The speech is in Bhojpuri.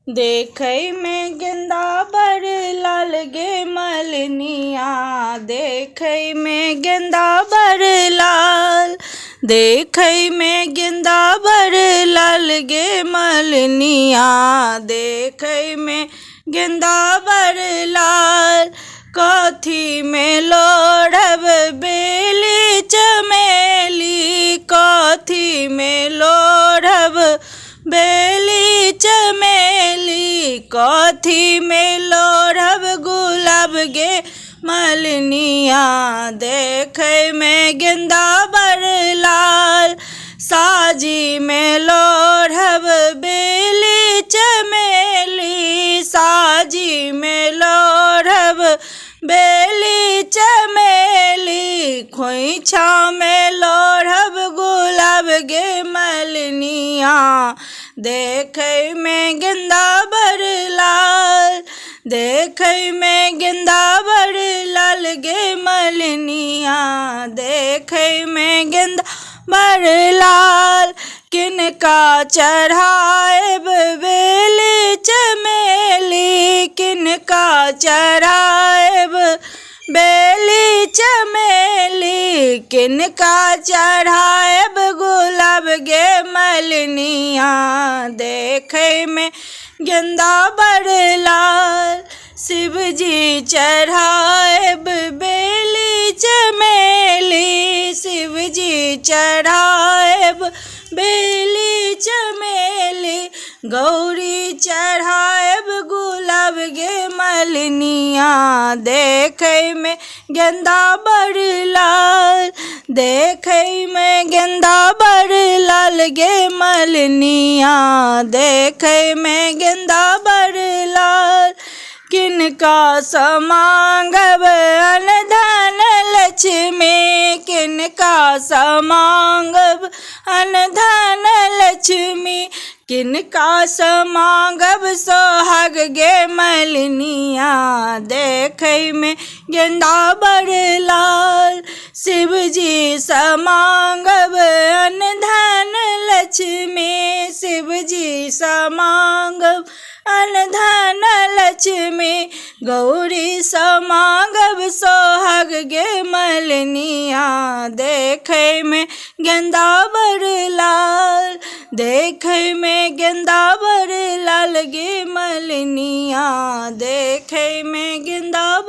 देखै में गेंदा बड़ लाल गे मलनिया, देखै में गेंदा बड़ लाल। देखै में गेंदा बड़ लाल गे मलनिया, देखै में गेंदा बड़ लाल। कथी में लोढ़ब बेली चमेली, कथी में लोढ़ब बेली चमेली, कथी में लोढ़ब गुलाब गे मलनिया, देखै में गेंदा बड़ लाल। साजी में लोढ़ब बेली चमेली, साजी में लोढ़ब बेली चमेली, खोइछा में लोढ़ब गुलाब गे मलनिया, देखै में गेंदा बड़ लाल। देखै में गेंदा बड़ लाल गे मलनिया, देखै में गेंदा बड़ लाल। किनका चढ़ाएब बेली चमेली, किनका चढ़ाएब बेली चमेली, किनका चढ़ाएब गुलाब गे मलनिया, देखै में गेंदा बड़ लाल। शिवजी चढ़ाएब बेली चमेली, शिवजी चढ़ाएब बेली चमेली, गौरी चढ़ाएब गुलाब गे मलनिया, देखै में गेंदा बड़ लाल। देखै में गेंदा बड़ लाल गे मलनिया, देखै में गेंदा बड़ लाल। किनका सँ मांगब अन्न धन लक्ष्मी, किनका सँ मांगब अन्न धन लक्ष्मी, किनका सँ मांगब सोहाग गे मलनिया, देखै में गेंदा बड़ लाल। शिवजी सँ मांगब अन्न धन लक्ष्मी, शिवजी सँ मांगब अन्न धन लक्ष्मी, गौरी सँ मांगब सोहाग गे मलनिया, देखै में गेंदा बड़ लाल। देखै में गेंदा बड़ लाल गे मलनिया, देखै में गेंदा